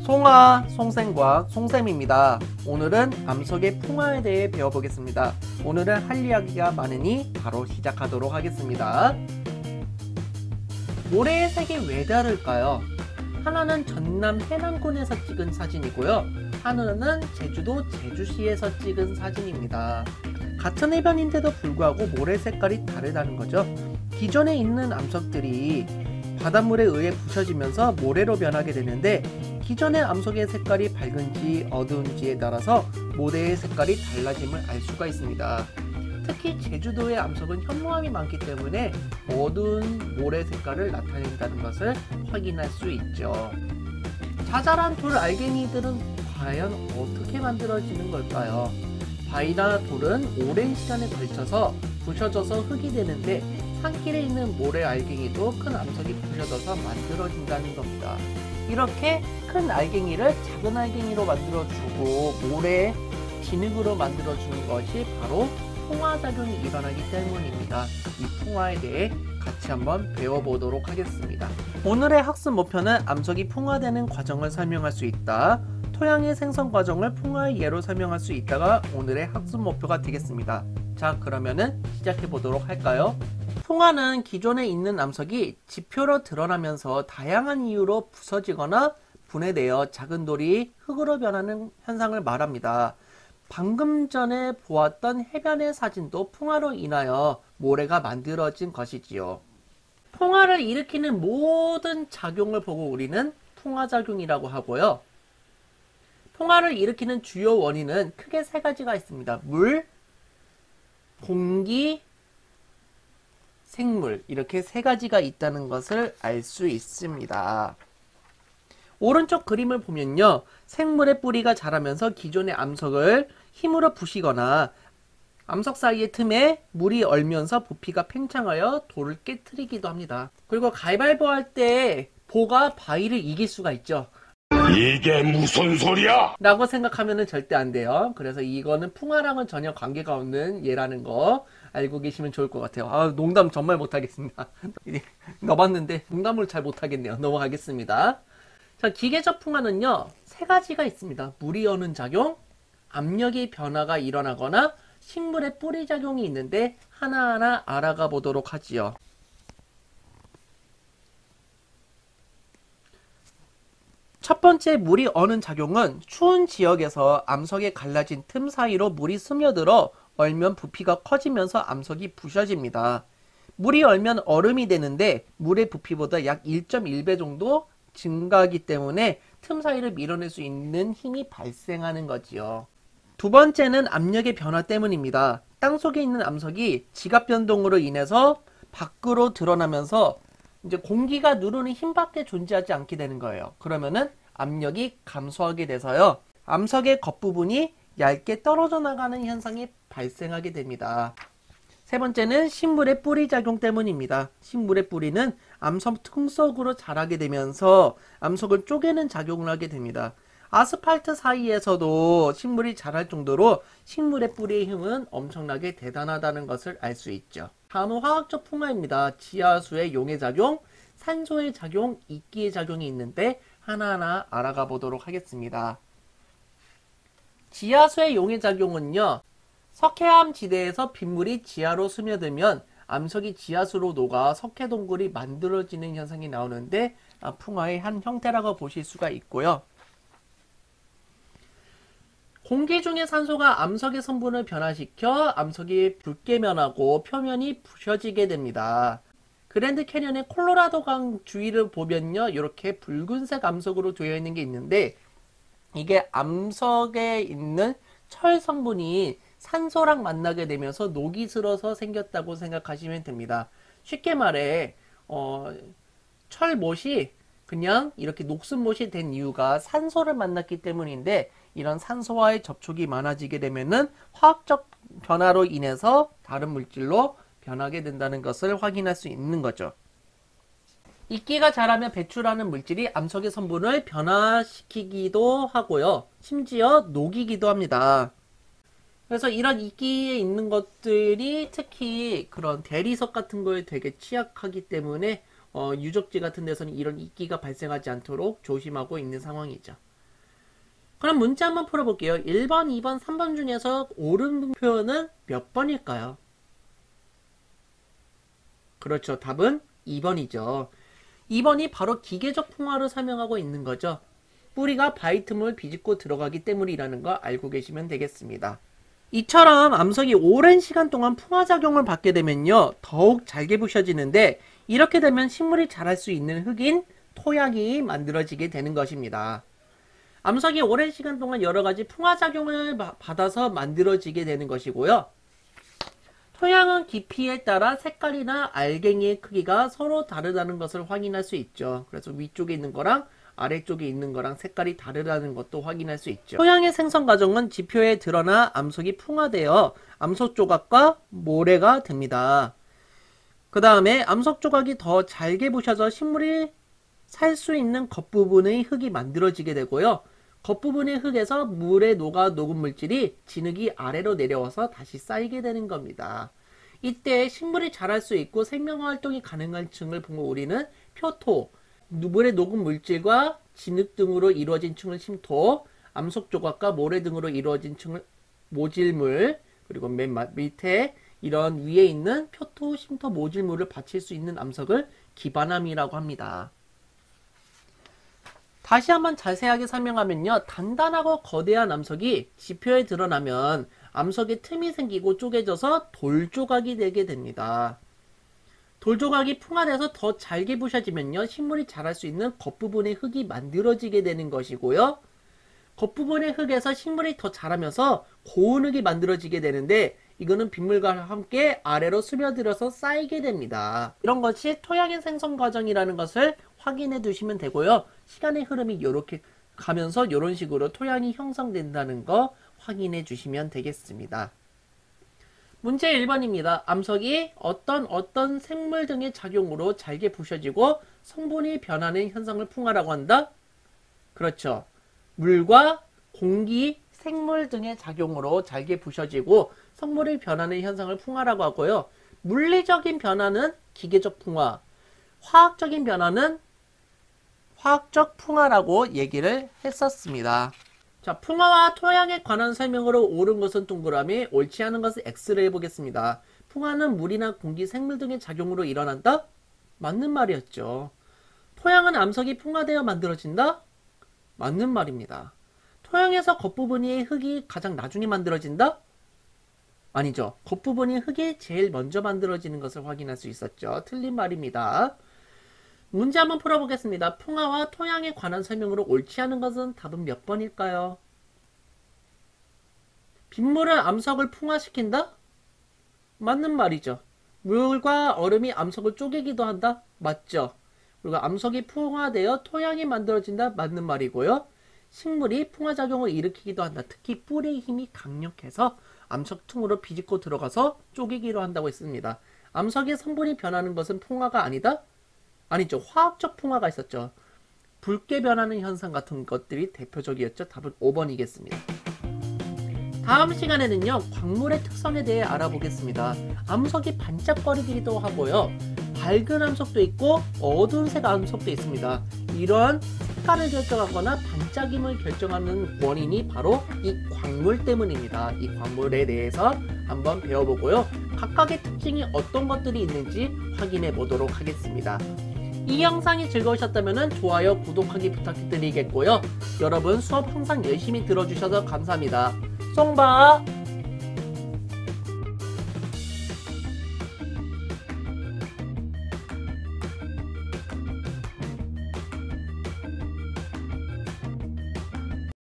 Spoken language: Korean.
송아, 송쌤과 송쌤입니다. 오늘은 암석의 풍화에 대해 배워보겠습니다. 오늘은 할 이야기가 많으니 바로 시작하도록 하겠습니다. 모래의 색이 왜 다를까요? 하나는 전남 해남군에서 찍은 사진이고요. 하나는 제주도 제주시에서 찍은 사진입니다. 같은 해변인데도 불구하고 모래 색깔이 다르다는 거죠. 기존에 있는 암석들이 바닷물에 의해 부셔지면서 모래로 변하게 되는데, 기존의 암석의 색깔이 밝은지 어두운지에 따라서 모래의 색깔이 달라짐을 알 수가 있습니다. 특히 제주도의 암석은 현무암이 많기 때문에 어두운 모래 색깔을 나타낸다는 것을 확인할 수 있죠. 자잘한 돌 알갱이들은 과연 어떻게 만들어지는 걸까요? 바위나 돌은 오랜 시간에 걸쳐서 부셔져서 흙이 되는데, 산길에 있는 모래 알갱이도 큰 암석이 부셔져서 만들어진다는 겁니다. 이렇게 큰 알갱이를 작은 알갱이로 만들어주고 모래 진흙으로 만들어주는 것이 바로 풍화작용이 일어나기 때문입니다. 이 풍화에 대해 같이 한번 배워보도록 하겠습니다. 오늘의 학습 목표는 암석이 풍화되는 과정을 설명할 수 있다, 토양의 생성 과정을 풍화의 예로 설명할 수 있다가 오늘의 학습 목표가 되겠습니다. 자, 그러면은 시작해 보도록 할까요? 풍화는 기존에 있는 암석이 지표로 드러나면서 다양한 이유로 부서지거나 분해되어 작은 돌이 흙으로 변하는 현상을 말합니다. 방금 전에 보았던 해변의 사진도 풍화로 인하여 모래가 만들어진 것이지요. 풍화를 일으키는 모든 작용을 보고 우리는 풍화작용이라고 하고요. 풍화를 일으키는 주요 원인은 크게 세 가지가 있습니다. 물, 공기, 생물, 이렇게 세 가지가 있다는 것을 알 수 있습니다. 오른쪽 그림을 보면요, 생물의 뿌리가 자라면서 기존의 암석을 힘으로 부시거나 암석 사이의 틈에 물이 얼면서 부피가 팽창하여 돌을 깨트리기도 합니다. 그리고 가위바위보 할 때 보가 바위를 이길 수가 있죠. 이게 무슨 소리야? 라고 생각하면 절대 안 돼요. 그래서 이거는 풍화랑은 전혀 관계가 없는 예라는 거 알고 계시면 좋을 것 같아요. 아, 농담 정말 못하겠습니다. 넣어봤는데 농담을 잘 못하겠네요. 넘어가겠습니다. 자, 기계적 풍화는요, 세 가지가 있습니다. 물이 어는 작용, 압력의 변화가 일어나거나 식물의 뿌리 작용이 있는데 하나하나 알아가 보도록 하지요. 첫 번째 물이 어는 작용은 추운 지역에서 암석에 갈라진 틈 사이로 물이 스며들어 얼면 부피가 커지면서 암석이 부셔집니다. 물이 얼면 얼음이 되는데 물의 부피보다 약 1.1배 정도 증가하기 때문에 틈 사이를 밀어낼 수 있는 힘이 발생하는 거지요. 두 번째는 압력의 변화 때문입니다. 땅속에 있는 암석이 지각 변동으로 인해서 밖으로 드러나면서 이제 공기가 누르는 힘밖에 존재하지 않게 되는 거예요. 그러면은 압력이 감소하게 돼서요, 암석의 겉부분이 얇게 떨어져 나가는 현상이 발생하게 됩니다. 세 번째는 식물의 뿌리 작용 때문입니다. 식물의 뿌리는 암석 틈 속으로 자라게 되면서 암석을 쪼개는 작용을 하게 됩니다. 아스팔트 사이에서도 식물이 자랄 정도로 식물의 뿌리의 힘은 엄청나게 대단하다는 것을 알 수 있죠. 다음은 화학적 풍화입니다. 지하수의 용해작용, 산소의 작용, 이끼의 작용이 있는데 하나하나 알아가 보도록 하겠습니다. 지하수의 용해작용은요, 석회암 지대에서 빗물이 지하로 스며들면 암석이 지하수로 녹아 석회동굴이 만들어지는 현상이 나오는데 풍화의 한 형태라고 보실 수가 있고요. 공기 중의 산소가 암석의 성분을 변화시켜 암석이 붉게 변하고 표면이 부셔지게 됩니다. 그랜드 캐년의 콜로라도 강 주위를 보면요, 이렇게 붉은색 암석으로 되어 있는 게 있는데, 이게 암석에 있는 철 성분이 산소랑 만나게 되면서 녹이 슬어서 생겼다고 생각하시면 됩니다. 쉽게 말해 철못이 그냥 이렇게 녹슨못이 된 이유가 산소를 만났기 때문인데, 이런 산소와의 접촉이 많아지게 되면은 화학적 변화로 인해서 다른 물질로 변하게 된다는 것을 확인할 수 있는 거죠. 이끼가 자라면 배출하는 물질이 암석의 성분을 변화시키기도 하고요, 심지어 녹이기도 합니다. 그래서 이런 이끼에 있는 것들이 특히 그런 대리석 같은 거에 되게 취약하기 때문에 유적지 같은 데서는 이런 이끼가 발생하지 않도록 조심하고 있는 상황이죠. 그럼 문제 한번 풀어볼게요. 1번, 2번, 3번 중에서 옳은 표현은 몇 번일까요? 그렇죠. 답은 2번이죠. 2번이 바로 기계적 풍화를 설명하고 있는 거죠. 뿌리가 바위 틈을 비집고 들어가기 때문이라는 거 알고 계시면 되겠습니다. 이처럼 암석이 오랜 시간 동안 풍화작용을 받게 되면요, 더욱 잘게 부셔지는데, 이렇게 되면 식물이 자랄 수 있는 흙인 토양이 만들어지게 되는 것입니다. 암석이 오랜 시간 동안 여러가지 풍화작용을 받아서 만들어지게 되는 것이고요. 토양은 깊이에 따라 색깔이나 알갱이의 크기가 서로 다르다는 것을 확인할 수 있죠. 그래서 위쪽에 있는 거랑 아래쪽에 있는 거랑 색깔이 다르다는 것도 확인할 수 있죠. 토양의 생성 과정은 지표에 드러나 암석이 풍화되어 암석 조각과 모래가 됩니다. 그 다음에 암석 조각이 더 잘게 부셔져 식물이 살 수 있는 겉부분의 흙이 만들어지게 되고요. 겉부분의 흙에서 물에 녹아 녹은 물질이 진흙이 아래로 내려와서 다시 쌓이게 되는 겁니다. 이때 식물이 자랄 수 있고 생명활동이 가능한 층을 보고 우리는 표토, 물에 녹은 물질과 진흙 등으로 이루어진 층을 심토, 암석 조각과 모래 등으로 이루어진 층을 모질물, 그리고 맨 밑에 이런 위에 있는 표토, 심토, 모질물을 받칠 수 있는 암석을 기반암이라고 합니다. 다시 한번 자세하게 설명하면요. 단단하고 거대한 암석이 지표에 드러나면 암석에 틈이 생기고 쪼개져서 돌조각이 되게 됩니다. 돌조각이 풍화돼서 더 잘게 부셔지면요. 식물이 자랄 수 있는 겉부분의 흙이 만들어지게 되는 것이고요. 겉부분의 흙에서 식물이 더 자라면서 고운 흙이 만들어지게 되는데 이거는 빗물과 함께 아래로 스며들어서 쌓이게 됩니다. 이런 것이 토양의 생성 과정이라는 것을 확인해 두시면 되고요. 시간의 흐름이 이렇게 가면서 이런 식으로 토양이 형성된다는 거 확인해 주시면 되겠습니다. 문제 1번입니다. 암석이 어떤 생물 등의 작용으로 잘게 부셔지고 성분이 변하는 현상을 풍화라고 한다? 그렇죠. 물과 공기, 생물 등의 작용으로 잘게 부셔지고 성분이 변하는 현상을 풍화라고 하고요. 물리적인 변화는 기계적 풍화, 화학적인 변화는 화학적 풍화라고 얘기를 했었습니다. 자, 풍화와 토양에 관한 설명으로 옳은 것은 동그라미, 옳지 않은 것은 X를 해보겠습니다. 풍화는 물이나 공기, 생물 등의 작용으로 일어난다? 맞는 말이었죠. 토양은 암석이 풍화되어 만들어진다? 맞는 말입니다. 토양에서 겉부분의 흙이 가장 나중에 만들어진다? 아니죠. 겉부분의 흙이 제일 먼저 만들어지는 것을 확인할 수 있었죠. 틀린 말입니다. 문제 한번 풀어보겠습니다. 풍화와 토양에 관한 설명으로 옳지 않은 것은 답은 몇 번일까요? 빗물은 암석을 풍화시킨다? 맞는 말이죠. 물과 얼음이 암석을 쪼개기도 한다? 맞죠. 그리고 암석이 풍화되어 토양이 만들어진다? 맞는 말이고요. 식물이 풍화작용을 일으키기도 한다. 특히 뿌리의 힘이 강력해서 암석 틈으로 비집고 들어가서 쪼개기로 한다고 했습니다. 암석의 성분이 변하는 것은 풍화가 아니다? 아니죠. 화학적 풍화가 있었죠. 붉게 변하는 현상 같은 것들이 대표적이었죠. 답은 5번이겠습니다. 다음 시간에는요. 광물의 특성에 대해 알아보겠습니다. 암석이 반짝거리기도 하고요. 밝은 암석도 있고 어두운 색 암석도 있습니다. 이런 색깔을 결정하거나 반짝임을 결정하는 원인이 바로 이 광물 때문입니다. 이 광물에 대해서 한번 배워보고요. 각각의 특징이 어떤 것들이 있는지 확인해 보도록 하겠습니다. 이 영상이 즐거우셨다면 좋아요, 구독하기 부탁드리겠고요. 여러분 수업 항상 열심히 들어주셔서 감사합니다. 송바!